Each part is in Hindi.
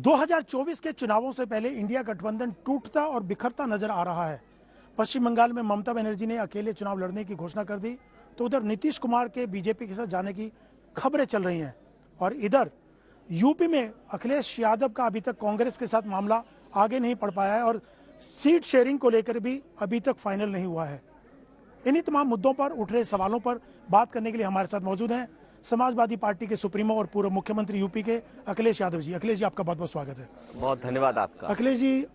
2024 के चुनावों से पहले इंडिया गठबंधन टूटता और बिखरता नजर आ रहा है। पश्चिम बंगाल में ममता बनर्जी ने अकेले चुनाव लड़ने की घोषणा कर दी, तो उधर नीतीश कुमार के बीजेपी के साथ जाने की खबरें चल रही हैं और इधर यूपी में अखिलेश यादव का अभी तक कांग्रेस के साथ मामला आगे नहीं बढ़ पाया है और सीट शेयरिंग को लेकर भी अभी तक फाइनल नहीं हुआ है। इन्हीं तमाम मुद्दों पर उठ रहे सवालों पर बात करने के लिए हमारे साथ मौजूद हैं समाजवादी पार्टी के सुप्रीमो और पूर्व मुख्यमंत्री यूपी के अखिलेश यादव जी। अखिलेश जी, आपका बहुत बहुत स्वागत है। बहुत धन्यवाद आपका। अखिलेश जी,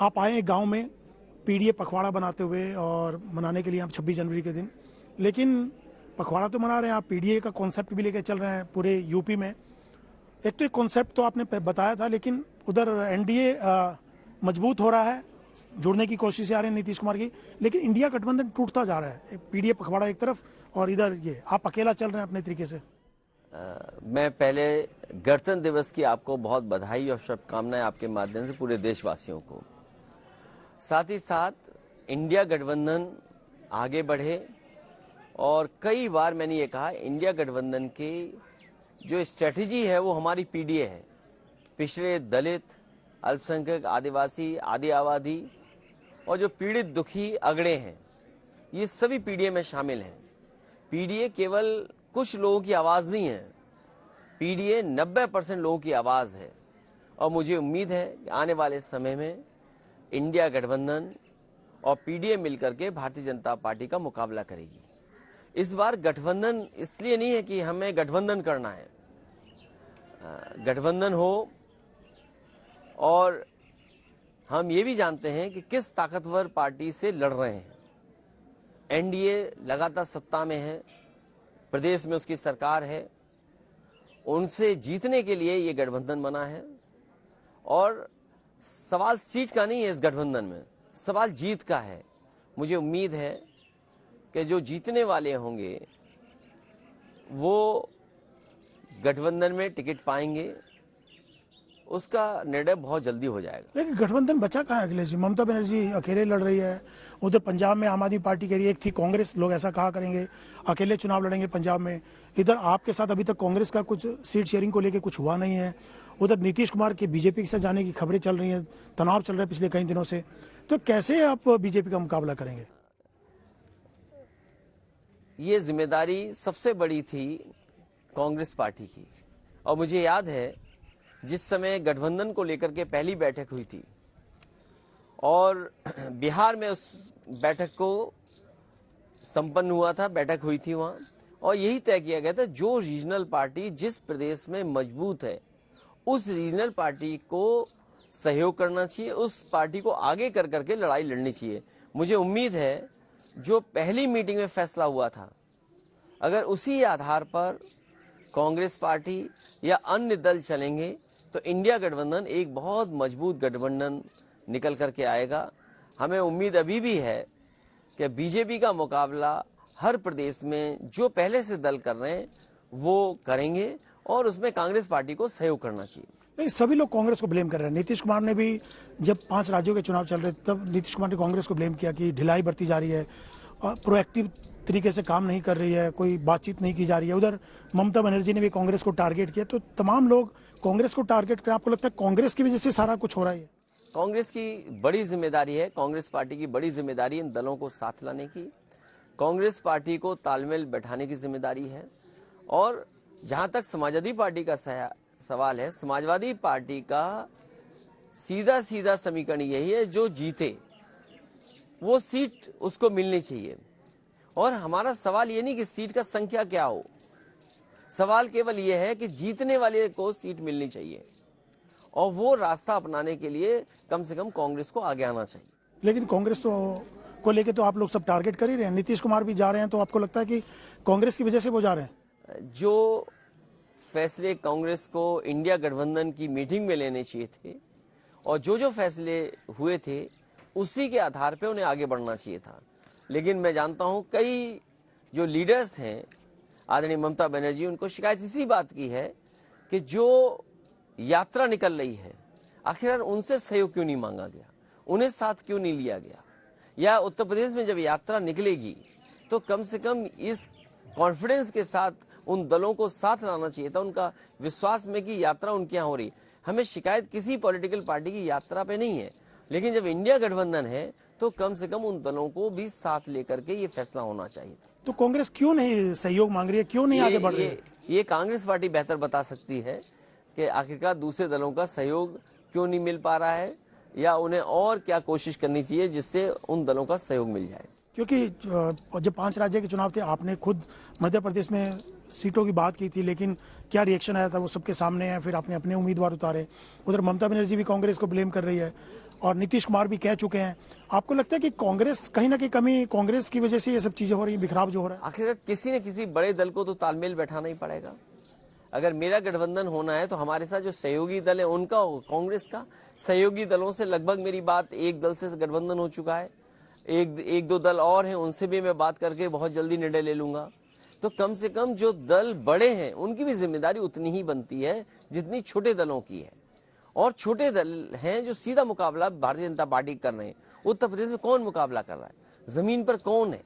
आप आए गांव में पीडीए पखवाड़ा बनाते हुए और मनाने के लिए आप 26 जनवरी के दिन, लेकिन पखवाड़ा तो मना रहे हैं आप, पीडीए का कॉन्सेप्ट भी लेकर चल रहे हैं पूरे यूपी में। एक तो एक कॉन्सेप्ट तो आपने बताया था, लेकिन उधर एनडीए मजबूत हो रहा है, जुड़ने की कोशिश आ रही है नीतीश कुमार की, लेकिन इंडिया गठबंधन टूटता जा रहा है। पीडीए पखवाड़ा एक तरफ और इधर ये आप अकेला चल रहे हैं अपने तरीके से। मैं पहले गणतंत्र दिवस की आपको बहुत बधाई और शुभकामनाएं आपके माध्यम से पूरे देशवासियों को। साथ ही साथ इंडिया गठबंधन आगे बढ़े और कई बार मैंने ये कहा, इंडिया गठबंधन की जो स्ट्रेटेजी है वो हमारी पीडीए है। पिछड़े, दलित, अल्पसंख्यक, आदिवासी, आदि आबादी और जो पीड़ित दुखी अगड़े हैं, ये सभी पीडीए में शामिल हैं। पीडीए केवल कुछ लोगों की आवाज नहीं है, पीडीए 90% लोगों की आवाज है और मुझे उम्मीद है कि आने वाले समय में इंडिया गठबंधन और पीडीए मिलकर के भारतीय जनता पार्टी का मुकाबला करेगी। इस बार गठबंधन इसलिए नहीं है कि हमें गठबंधन करना है, गठबंधन हो और हम ये भी जानते हैं कि किस ताकतवर पार्टी से लड़ रहे हैं। एनडीए लगातार सत्ता में है, प्रदेश में उसकी सरकार है, उनसे जीतने के लिए ये गठबंधन बना है और सवाल सीट का नहीं है इस गठबंधन में, सवाल जीत का है। मुझे उम्मीद है कि जो जीतने वाले होंगे वो गठबंधन में टिकट पाएंगे, उसका निर्णय बहुत जल्दी हो जाएगा। लेकिन गठबंधन बचा कहाँ है अखिलेश जी? ममता बनर्जी अकेले लड़ रही है, उधर पंजाब में आम आदमी पार्टी कह रही है, एक थी कांग्रेस, लोग ऐसा कहा करेंगे अकेले चुनाव लड़ेंगे पंजाब में। इधर आपके साथ अभी तक कांग्रेस का कुछ सीट शेयरिंग को लेकर कुछ हुआ नहीं है। उधर नीतीश कुमार के बीजेपी के साथ जाने की खबरें चल रही हैं, तनाव चल रहा है पिछले कई दिनों से, तो कैसे आप बीजेपी का मुकाबला करेंगे? ये जिम्मेदारी सबसे बड़ी थी कांग्रेस पार्टी की और मुझे याद है जिस समय गठबंधन को लेकर के पहली बैठक हुई थी और बिहार में उस बैठक को संपन्न हुआ था, बैठक हुई थी वहां और यही तय किया गया था जो रीजनल पार्टी जिस प्रदेश में मजबूत है उस रीजनल पार्टी को सहयोग करना चाहिए, उस पार्टी को आगे कर करके लड़ाई लड़नी चाहिए। मुझे उम्मीद है जो पहली मीटिंग में फैसला हुआ था, अगर उसी आधार पर कांग्रेस पार्टी या अन्य दल चलेंगे तो इंडिया गठबंधन एक बहुत मजबूत गठबंधन निकल करके आएगा। हमें उम्मीद अभी भी है कि बीजेपी का मुकाबला हर प्रदेश में जो पहले से दल कर रहे हैं वो करेंगे और उसमें कांग्रेस पार्टी को सहयोग करना चाहिए। नहीं, सभी लोग कांग्रेस को ब्लेम कर रहे हैं। नीतीश कुमार ने भी जब 5 राज्यों के चुनाव चल रहे तब नीतीश कुमार ने कांग्रेस को ब्लेम किया कि ढिलाई बढ़ती जा रही है, प्रोएक्टिव तरीके से काम नहीं कर रही है, कोई बातचीत नहीं की जा रही है। उधर ममता बनर्जी ने भी कांग्रेस को टारगेट किया, तो तमाम लोग कांग्रेस को टारगेट करें। आपको लगता है कांग्रेस की वजह से सारा कुछ हो रहा है? कांग्रेस की बड़ी जिम्मेदारी है, कांग्रेस पार्टी की बड़ी जिम्मेदारी इन दलों को साथ लाने की, कांग्रेस पार्टी को तालमेल बैठाने की जिम्मेदारी है। और जहां तक समाजवादी पार्टी का सवाल है, समाजवादी पार्टी का सीधा सीधा समीकरण यही है, जो जीते वो सीट उसको मिलनी चाहिए। और हमारा सवाल ये नहीं कि सीट का संख्या क्या हो, सवाल केवल ये है कि जीतने वाले को सीट मिलनी चाहिए और वो रास्ता अपनाने के लिए कम से कम कांग्रेस को आगे आना चाहिए। लेकिन कांग्रेस को लेके तो आप लोग सब टारगेट कर ही रहे हैं, नीतीश कुमार भी जा रहे हैं, तो आपको लगता है कि कांग्रेस की वजह से वो जा रहे हैं? जो फैसले कांग्रेस को इंडिया गठबंधन की मीटिंग में लेने चाहिए थे और जो फैसले हुए थे उसी के आधार पर उन्हें आगे बढ़ना चाहिए था। लेकिन मैं जानता हूं कई जो लीडर्स हैं, आदरणीय ममता बनर्जी, उनको शिकायत इसी बात की है कि जो यात्रा निकल रही है आखिर उनसे सहयोग क्यों नहीं मांगा गया, उन्हें साथ क्यों नहीं लिया गया, या उत्तर प्रदेश में जब यात्रा निकलेगी तो कम से कम इस कॉन्फिडेंस के साथ उन दलों को साथ लाना चाहिए था, उनका विश्वास में कि यात्रा उनके यहाँ हो रही। हमें शिकायत किसी पॉलिटिकल पार्टी की यात्रा पे नहीं है, लेकिन जब इंडिया गठबंधन है तो कम से कम उन दलों को भी साथ लेकर के ये फैसला होना चाहिए। तो कांग्रेस क्यों नहीं सहयोग मांग रही है, क्यों नहीं आगे बढ़ रही है? ये कांग्रेस पार्टी बेहतर बता सकती है कि आखिरकार दूसरे दलों का सहयोग क्यों नहीं मिल पा रहा है, या उन्हें और क्या कोशिश करनी चाहिए जिससे उन दलों का सहयोग मिल जाए। क्योंकि जब 5 राज्य के चुनाव थे, आपने खुद मध्य प्रदेश में सीटों की बात की थी, लेकिन क्या रिएक्शन आया था वो सबके सामने है। फिर आपने अपने उम्मीदवार उतारे। उधर ममता बनर्जी भी कांग्रेस को ब्लेम कर रही है और नीतीश कुमार भी कह चुके हैं। आपको लगता है कि कांग्रेस कहीं ना कहीं कमी, कांग्रेस की वजह से ये सब चीजें हो रही है, बिखराव जो हो रहा है? आखिर किसी न किसी बड़े दल को तो तालमेल बैठाना ही पड़ेगा। अगर मेरा गठबंधन होना है तो हमारे साथ जो सहयोगी दल है उनका, कांग्रेस का सहयोगी दलों से लगभग मेरी बात, एक दल से गठबंधन हो चुका है, एक दो दल और हैं, उनसे भी मैं बात करके बहुत जल्दी निर्णय ले लूंगा। तो कम से कम जो दल बड़े हैं उनकी भी जिम्मेदारी उतनी ही बनती है जितनी छोटे दलों की है। और छोटे दल हैं जो सीधा मुकाबला भारतीय जनता पार्टी कर रहे हैं। उत्तर प्रदेश में कौन मुकाबला कर रहा है, जमीन पर कौन है,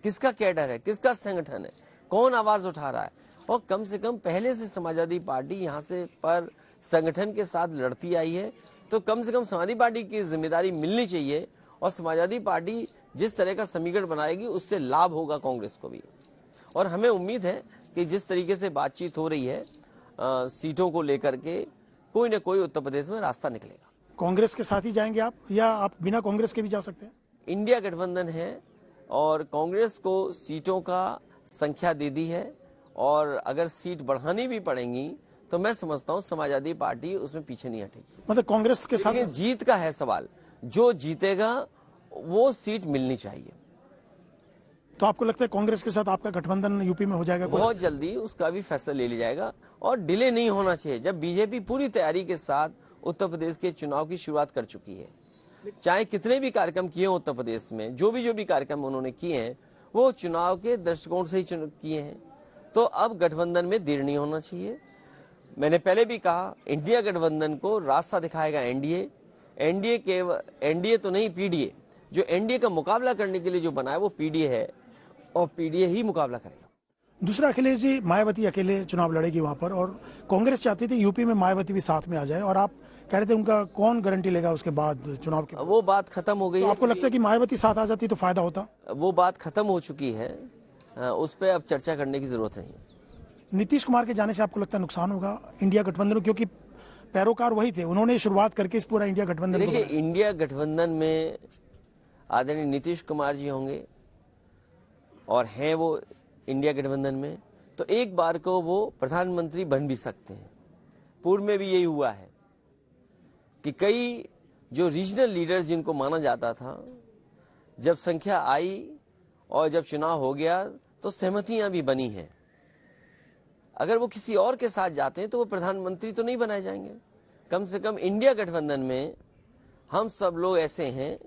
किसका कैडर है, किसका संगठन है, कौन आवाज उठा रहा है। और कम से कम पहले से समाजवादी पार्टी यहाँ से पर संगठन के साथ लड़ती आई है, तो कम से कम समाजवादी पार्टी की जिम्मेदारी मिलनी चाहिए। और समाजवादी पार्टी जिस तरह का समीकरण बनाएगी उससे लाभ होगा कांग्रेस को भी। और हमें उम्मीद है कि जिस तरीके से बातचीत हो रही है सीटों को लेकर के, कोई न कोई उत्तर प्रदेश में रास्ता निकलेगा। कांग्रेस के साथ ही जाएंगे आप, या आप बिना कांग्रेस के भी जा सकते हैं? इंडिया गठबंधन है और कांग्रेस को सीटों का संख्या दे दी है, और अगर सीट बढ़ानी भी पड़ेंगी तो मैं समझता हूं समाजवादी पार्टी उसमें पीछे नहीं हटेगी। मतलब कांग्रेस के साथ जीत का है सवाल, जो जीतेगा वो सीट मिलनी चाहिए। तो आपको लगता है कांग्रेस के साथ आपका गठबंधन यूपी में हो जाएगा? बहुत जल्दी उसका भी फैसला ले लिया जाएगा और डिले नहीं होना चाहिए। जब बीजेपी पूरी तैयारी के साथ उत्तर प्रदेश के चुनाव की शुरुआत कर चुकी है, चाहे कितने भी कार्यक्रम किए उत्तर प्रदेश में, जो भी कार्यक्रम उन्होंने किए हैं वो चुनाव के दृष्टिकोण से ही किए हैं, तो अब गठबंधन में देर नहीं होना चाहिए। मैंने पहले भी कहा, इंडिया गठबंधन को रास्ता दिखाएगा एनडीए। एनडीए तो नहीं, पीडीए। जो एनडीए का मुकाबला करने के लिए जो बना है वो पीडीए है, और पीडीए ही मुकाबला करेगा। दूसरा, अखिलेश जी, मायावती अकेले चुनाव लड़ेगी वहां पर, और कांग्रेस चाहती थी यूपी में मायावती भी साथ में आ जाए, और आप कह रहे थे उनका कौन गारंटी लेगा उसके बाद चुनाव के? वो बात खत्म हो गई तो है। आपको लगता है कि मायावती साथ आ जाती तो फायदा होता? वो बात खत्म हो चुकी है, उस पर अब चर्चा करने की जरूरत नहीं। नीतीश कुमार के जाने से आपको लगता है नुकसान होगा इंडिया गठबंधन, क्योंकि पैरोकार वही थे, उन्होंने शुरुआत करके इस पूरा इंडिया गठबंधन। देखिए, इंडिया गठबंधन में आदरणीय नीतीश कुमार जी होंगे और हैं वो इंडिया गठबंधन में, तो एक बार को वो प्रधानमंत्री बन भी सकते हैं। पूर्व में भी यही हुआ है कि कई जो रीजनल लीडर्स जिनको माना जाता था, जब संख्या आई और जब चुनाव हो गया तो सहमतियां भी बनी हैं। अगर वो किसी और के साथ जाते हैं तो वो प्रधानमंत्री तो नहीं बनाए जाएंगे। कम से कम इंडिया गठबंधन में हम सब लोग ऐसे हैं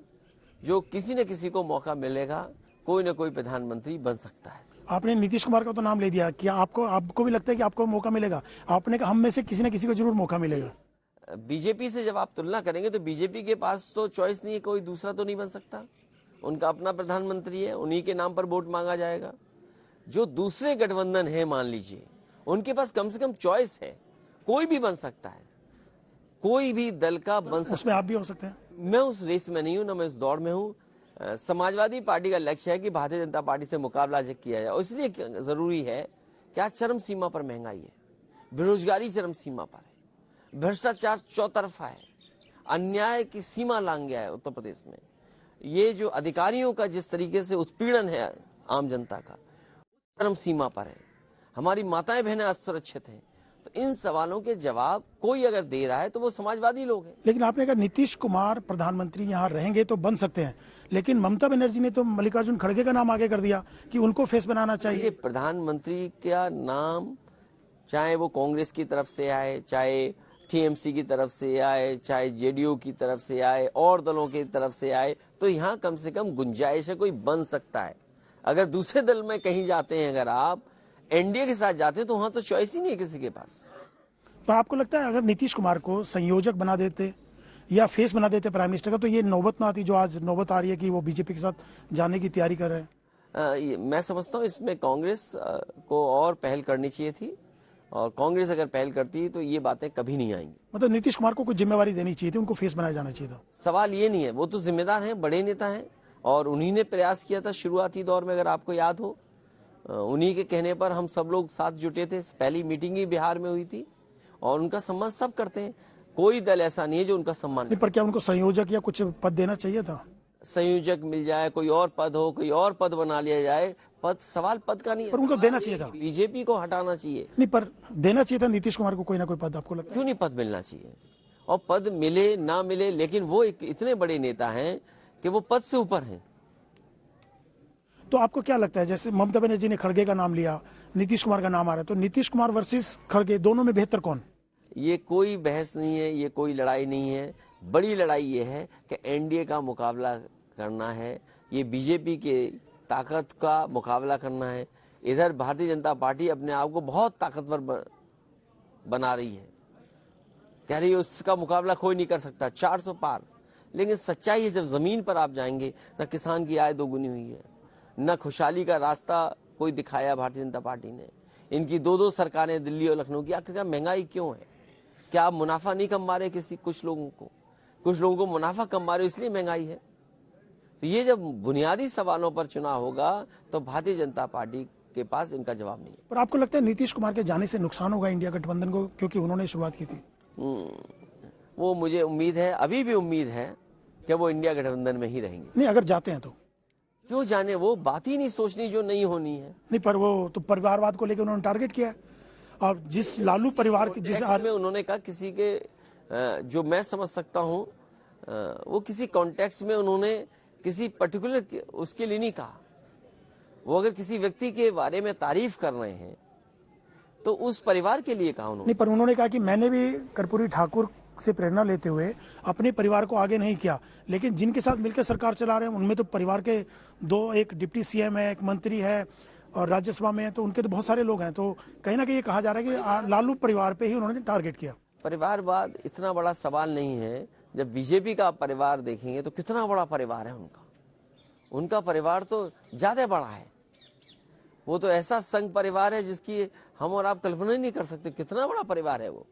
जो किसी न किसी को मौका मिलेगा, कोई न कोई प्रधानमंत्री बन सकता है। आपने नीतीश कुमार का तो नाम ले दिया, क्या आपको भी लगता है कि आपको मौका मिलेगा? आपने कहा हम में से किसी न किसी को जरूर मौका मिलेगा। बीजेपी से जब आप तुलना करेंगे तो बीजेपी के पास तो चॉइस नहीं है, कोई दूसरा तो नहीं बन सकता। उनका अपना प्रधानमंत्री है, उन्हीं के नाम पर वोट मांगा जाएगा। जो दूसरे गठबंधन है, मान लीजिए, उनके पास कम से कम चॉइस है, कोई भी बन सकता है, कोई भी दल का बन सकता है। उसमें आप भी हो सकते हैं। मैं उस रेस में नहीं हूं, ना मैं इस दौड़ में हूं। समाजवादी पार्टी का लक्ष्य है कि भारतीय जनता पार्टी से मुकाबला किया जाए, और इसलिए जरूरी है कि आज चरम सीमा पर महंगाई है, बेरोजगारी चरम सीमा पर है, भ्रष्टाचार चौतरफा है, अन्याय की सीमा लांघ गया है उत्तर प्रदेश में। ये जो अधिकारियों का जिस तरीके से उत्पीड़न है आम जनता का, चरम सीमा पर है। हमारी माताएं बहनें असुरक्षित हैं। तो इन सवालों के जवाब कोई अगर दे रहा है तो वो समाजवादी लोग हैं। लेकिन आपने कहा नीतीश कुमार प्रधानमंत्री यहाँ रहेंगे तो बन सकते हैं, लेकिन ममता बनर्जी ने तो मल्लिकार्जुन खड़गे का नाम आगे कर दिया कि उनको फेस बनाना चाहिए। प्रधानमंत्री का नाम चाहे वो कांग्रेस की तरफ से आए, चाहे टीएमसी की तरफ से आए, चाहे जेडीयू की तरफ से आए, और दलों की तरफ से आए, तो यहाँ कम से कम गुंजाइश है, कोई बन सकता है। अगर दूसरे दल में कहीं जाते हैं, अगर आप एनडीए के साथ जाते हैं, तो वहां तो चॉइस ही नहीं है किसी के पास। पर आपको लगता है अगर नीतीश कुमार को संयोजक बना देते या फेस बना देते प्राइम मिनिस्टर का, तो ये नौबत ना आती जो आज नौबत आ रही है कि वो बीजेपी के साथ जाने की तैयारी कर रहे हैं? मैं समझता हूँ इसमें कांग्रेस को और पहल करनी चाहिए थी, और कांग्रेस अगर पहल करती तो ये बातें कभी नहीं आएंगी। मतलब नीतीश कुमार को कुछ जिम्मेवारी देनी चाहिए थी, उनको फेस बनाया जाना चाहिए था। सवाल ये नहीं है, वो तो जिम्मेदार हैं, बड़े नेता हैं और उन्हीं ने प्रयास किया था शुरुआती दौर में, अगर आपको याद हो। उन्हीं के कहने पर हम सब लोग साथ जुटे थे। पहली मीटिंग ही बिहार में हुई थी और उनका सम्मान सब करते हैं, कोई दल ऐसा नहीं है जो उनका सम्मान नहीं, पर क्या उनको संयोजक या कुछ पद देना चाहिए था? संयोजक मिल जाए, कोई और पद हो, कोई और पद बना लिया जाए, पद, सवाल पद का नहीं है। पर उनको देना चाहिए था। बीजेपी को हटाना चाहिए। नहीं, पर देना चाहिए था नीतीश कुमार को कोई ना कोई पद, आपको लगता है? क्यों नहीं पद मिलना चाहिए? और पद मिले ना मिले, लेकिन वो इतने बड़े नेता हैं कि वो पद से ऊपर हैं। तो आपको क्या लगता है, जैसे ममता बनर्जी ने खड़गे का नाम लिया, नीतीश कुमार का नाम आ रहा है, तो नीतीश कुमार वर्सेस खड़गे, दोनों में बेहतर कौन? ये कोई बहस नहीं है, ये कोई लड़ाई नहीं है। बड़ी लड़ाई ये है कि एनडीए का मुकाबला करना है, ये बीजेपी के ताकत का मुकाबला करना है। इधर भारतीय जनता पार्टी अपने आप को बहुत ताकतवर बना रही है, कह रही है उसका मुकाबला कोई नहीं कर सकता, 400 पार। लेकिन सच्चाई है, जब जमीन पर आप जाएंगे, न किसान की आय दोगुनी हुई है, न खुशहाली का रास्ता कोई दिखाया भारतीय जनता पार्टी ने। इनकी दो सरकारें दिल्ली और लखनऊ की, आखिरकार महंगाई क्यों है? क्या आप मुनाफा नहीं कम मारे कुछ लोगों को मुनाफा कम मारे इसलिए महंगाई है? तो ये जब बुनियादी सवालों पर चुनाव होगा तो भारतीय जनता पार्टी के पास इनका जवाब नहीं है। पर आपको लगता है नीतीश कुमार के जाने से नुकसान होगा इंडिया गठबंधन को, क्योंकि उन्होंने शुरुआत की थी? वो मुझे उम्मीद है, अभी भी उम्मीद है कि वो इंडिया गठबंधन में ही रहेंगे। नहीं, अगर जाते हैं तो क्यों जाने, वो बात ही नहीं सोचनी जो नहीं होनी है। नहीं, पर वो तो परिवारवाद को लेकर उन्होंने टारगेट किया है, और जिस लालू परिवार के जिस में उन्होंने कहा, किसी के जो मैं समझ सकता हूँ, वो किसी कॉन्टेक्स्ट में उन्होंने किसी पर्टिकुलर उसके लिए नहीं कहा। वो अगर किसी व्यक्ति के बारे में तारीफ कर रहे हैं तो उस परिवार के लिए कहा उन्होंने। नहीं, पर उन्होंने कहा कि मैंने भी कर्पूरी ठाकुर से प्रेरणा लेते हुए अपने परिवार को आगे नहीं किया, लेकिन जिनके साथ मिलकर सरकार चला रहे हैं उनमें तो परिवार के दो, एक डिप्टी सीएम है, एक मंत्री है और राज्यसभा में है, तो उनके तो बहुत सारे लोग हैं। तो कहीं ना कहीं ये कहा जा रहा है कि लालू परिवार पे ही उन्होंने टारगेट किया। परिवारवाद इतना बड़ा सवाल नहीं है। जब बीजेपी का परिवार देखेंगे तो कितना बड़ा परिवार है उनका परिवार तो ज्यादा बड़ा है। वो तो ऐसा संघ परिवार है जिसकी हम और आप कल्पना ही नहीं कर सकते, कितना बड़ा परिवार है वो।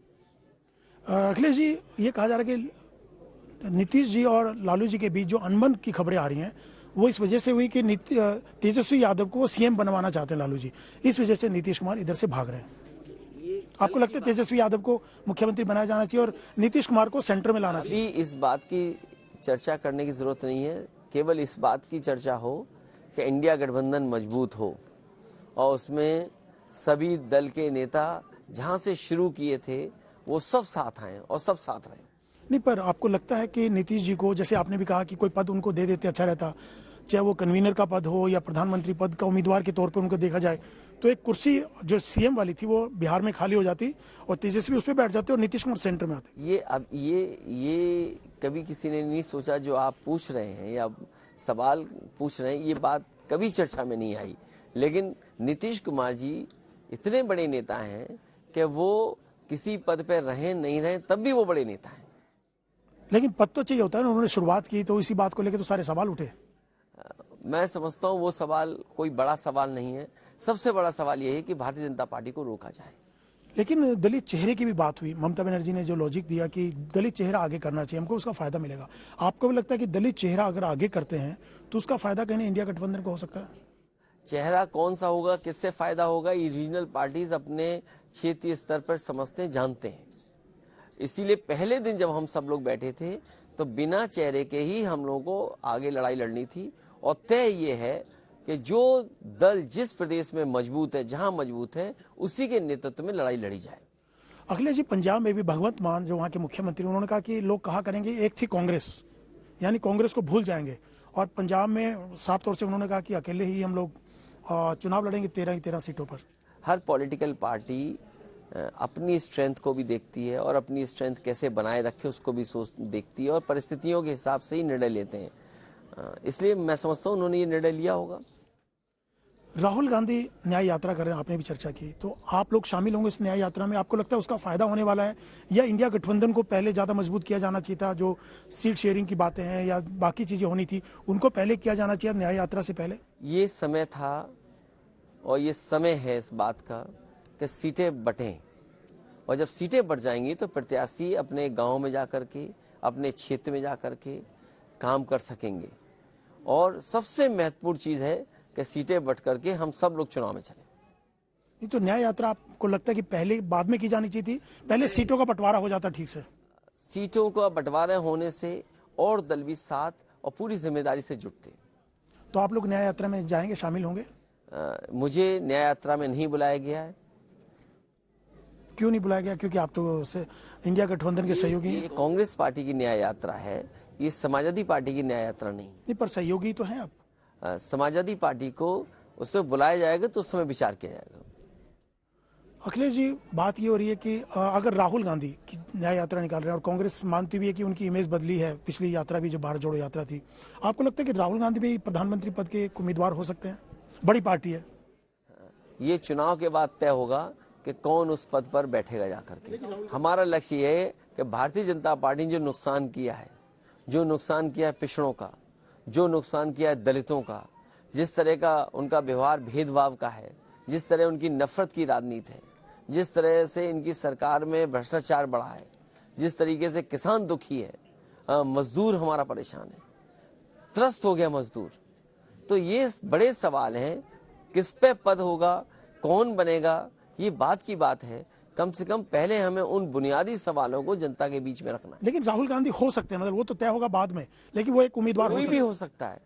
अखिलेश जी, ये कहा जा रहा है कि नीतीश जी और लालू जी के बीच जो अनबन की खबरें आ रही हैं वो इस वजह से हुई कि तेजस्वी यादव को सीएम बनवाना चाहते हैं लालू जी, इस वजह से नीतीश कुमार इधर से भाग रहे हैं। आपको लगता है तेजस्वी यादव को मुख्यमंत्री बनाया जाना चाहिए और नीतीश कुमार को सेंटर में लाना चाहिए? अभी इस बात की चर्चा करने की जरूरत नहीं है। केवल इस बात की चर्चा हो कि इंडिया गठबंधन मजबूत हो और उसमें सभी दल के नेता जहां से शुरू किए थे वो सब साथ आए और सब साथ रहे। नहीं, पर आपको लगता है कि नीतीश जी को, जैसे आपने भी कहा कि कोई पद उनको दे देते अच्छा रहता, चाहे वो कन्वीनर का पद हो या प्रधानमंत्री पद का उम्मीदवार के तौर पर उनको देखा जाए, तो एक कुर्सी जो सीएम वाली थी वो बिहार में खाली हो जाती और तेजस्वी उस पर बैठ जाते और नीतीश कुमार सेंटर में आते। ये कभी किसी ने नहीं सोचा जो आप पूछ रहे हैं या सवाल पूछ रहे हैं, ये बात कभी चर्चा में नहीं आई। लेकिन नीतीश कुमार जी इतने बड़े नेता हैं कि वो किसी पद पर रहे नहीं रहे तब भी वो बड़े नेता हैं। लेकिन पद तो चाहिए होता है ना, उन्होंने शुरुआत की तो इसी बात को लेकर तो सारे सवाल उठे। मैं समझता हूँ वो सवाल कोई बड़ा सवाल नहीं है। सबसे बड़ा सवाल यह है कि भारतीय जनता पार्टी को रोका जाए। लेकिन दलित चेहरे की भी बात हुई, ममता बनर्जी ने जो लॉजिक दिया कि दलित चेहरा आगे करना चाहिए, हमको उसका फायदा मिलेगा। आपको भी लगता है कि दलित चेहरा अगर आगे करते हैं तो उसका फायदा कहीं इंडिया गठबंधन को हो सकता है? चेहरा कौन सा होगा, किससे फायदा होगा, ये रीजनल पार्टीज अपने क्षेत्रीय स्तर पर समझते जानते हैं। इसीलिए पहले दिन जब हम सब लोग बैठे थे तो बिना चेहरे के ही हम लोगों को आगे लड़ाई लड़नी थी और तय ये है कि जो दल जिस प्रदेश में मजबूत है, जहां मजबूत है, उसी के नेतृत्व में लड़ाई लड़ी जाए। अखिलेश जी, पंजाब में भी भगवंत मान जो वहां के मुख्यमंत्री, उन्होंने कहा कि लोग कहा करेंगे एक थी कांग्रेस, यानी कांग्रेस को भूल जाएंगे, और पंजाब में साफ तौर से उन्होंने कहा कि अकेले ही हम लोग चुनाव लड़ेंगे 13 सीटों पर। हर पॉलिटिकल पार्टी अपनी स्ट्रेंथ को भी देखती है और अपनी स्ट्रेंथ कैसे बनाए रखे उसको भी देखती है और परिस्थितियों के हिसाब से ही निर्णय लेते हैं। इसलिए मैं समझता हूँ उन्होंने ये निर्णय लिया होगा। राहुल गांधी न्याय यात्रा कर रहे हैं, आपने भी चर्चा की, तो आप लोग शामिल होंगे इस न्याय यात्रा में? आपको लगता है उसका फायदा होने वाला है, या इंडिया गठबंधन को पहले ज्यादा मजबूत किया जाना चाहिए था? जो सीट शेयरिंग की बातें हैं या बाकी चीजें होनी थी उनको पहले किया जाना चाहिए न्याय यात्रा से पहले? ये समय था और ये समय है इस बात का कि सीटें बटें, और जब सीटें बढ़ जाएंगी तो प्रत्याशी अपने गांव में जाकर के, अपने क्षेत्र में जाकर के काम कर सकेंगे। और सबसे महत्वपूर्ण चीज है कि सीटें बट करके हम सब लोग चुनाव में चले। नहीं तो न्याय यात्रा आपको लगता है कि पहले बाद में की जानी चाहिए थी, पहले सीटों का बंटवारा हो जाता ठीक से? सीटों का बंटवारा होने से और दल भी साथ और पूरी जिम्मेदारी से जुटते। तो आप लोग न्याय यात्रा में जाएंगे, शामिल होंगे? मुझे न्याय यात्रा में नहीं बुलाया गया है। क्यों नहीं बुलाया गया? क्योंकि आप तो इंडिया गठबंधन के सहयोगी हैं। ये कांग्रेस पार्टी की न्याय यात्रा है, ये समाजवादी पार्टी की न्याय यात्रा नहीं। नहीं, पर सहयोगी तो हैं आप। समाजवादी पार्टी को उसमें बुलाया जाएगा तो उस समय विचार किया जाएगा। अखिलेश जी, बात ये हो रही है कि अगर राहुल गांधी की न्याय यात्रा निकाल रहे हैं और कांग्रेस मानती भी है कि उनकी इमेज बदली है, पिछली यात्रा भी जो भारत जोड़ो यात्रा थी, आपको लगता है कि राहुल गांधी भी प्रधानमंत्री पद के उम्मीदवार हो सकते हैं? बड़ी पार्टी है। ये चुनाव के बाद तय होगा कि कौन उस पद पर बैठेगा जाकर के। हमारा लक्ष्य ये है कि भारतीय जनता पार्टी ने जो नुकसान किया है, जो नुकसान किया है पिछड़ों का, जो नुकसान किया है दलितों का, जिस तरह का उनका व्यवहार भेदभाव का है, जिस तरह उनकी नफरत की राजनीति है, जिस तरह से इनकी सरकार में भ्रष्टाचार बढ़ा है, जिस तरीके से किसान दुखी है, मजदूर हमारा परेशान है, त्रस्त हो गया मजदूर। तो ये बड़े सवाल हैं, किस पे पद होगा, कौन बनेगा, ये बात की बात है। कम से कम पहले हमें उन बुनियादी सवालों को जनता के बीच में रखना है। लेकिन राहुल गांधी हो सकते हैं, मतलब वो तो तय होगा बाद में, लेकिन वो एक उम्मीदवार कोई भी हो सकता है।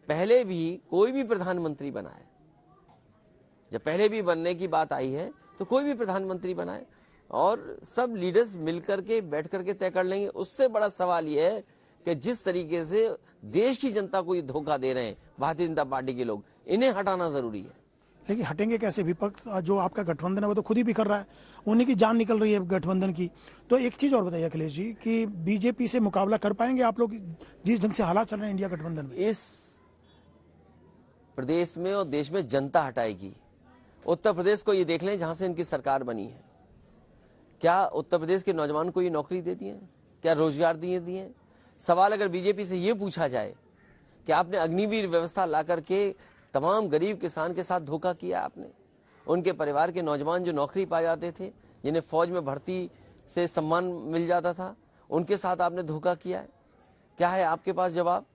पहले भी कोई भी प्रधानमंत्री बना है, जब पहले भी बनने की बात आई है तो कोई भी प्रधानमंत्री बनाए और सब लीडर्स मिलकर के बैठ करके तय कर लेंगे। उससे बड़ा सवाल यह है कि जिस तरीके से देश की जनता को ये धोखा दे रहे हैं भारतीय जनता पार्टी के लोग, इन्हें हटाना जरूरी है। लेकिन हटेंगे कैसे? विपक्ष जो आपका गठबंधन है वो तो खुद ही बिखर रहा है, उन्हीं की जान निकल रही है गठबंधन की। तो एक चीज और बताइए अखिलेश जी कि बीजेपी से मुकाबला कर पाएंगे आप लोग जिस ढंग से हालात चल रहे हैं इंडिया गठबंधन में? इस प्रदेश में और देश में जनता हटाएगी। उत्तर प्रदेश को ये देख लें जहां से इनकी सरकार बनी है, क्या उत्तर प्रदेश के नौजवान को ये नौकरी दे दी है? क्या रोजगार दिए? सवाल अगर बीजेपी से ये पूछा जाए कि आपने अग्निवीर व्यवस्था ला करके तमाम गरीब किसान के साथ धोखा किया, आपने उनके परिवार के नौजवान जो नौकरी पा जाते थे, जिन्हें फौज में भर्ती से सम्मान मिल जाता था, उनके साथ आपने धोखा किया है। क्या है आपके पास जवाब?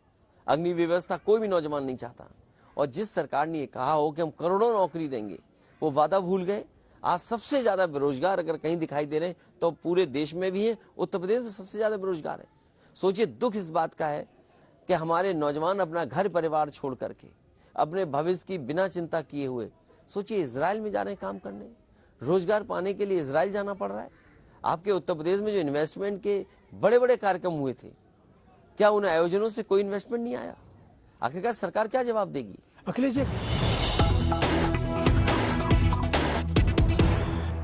अग्निवीर व्यवस्था कोई भी नौजवान नहीं चाहता। और जिस सरकार ने ये कहा हो कि हम करोड़ों नौकरी देंगे, वो वादा भूल गए। आज सबसे ज्यादा बेरोजगार अगर कहीं दिखाई दे रहे हैं तो पूरे देश में भी है, उत्तर प्रदेश में सबसे ज्यादा बेरोजगार है। सोचिए, दुख इस बात का है कि हमारे नौजवान अपना घर परिवार छोड़ करके, अपने भविष्य की बिना चिंता किए हुए, सोचिए इजराइल में जा रहे हैं काम करने, रोजगार पाने के लिए इजराइल जाना पड़ रहा है। आपके उत्तर प्रदेश में जो इन्वेस्टमेंट के बड़े बड़े कार्यक्रम हुए थे, क्या उन आयोजनों से कोई इन्वेस्टमेंट नहीं आया? आखिरकार सरकार क्या जवाब देगी? अखिलेश जी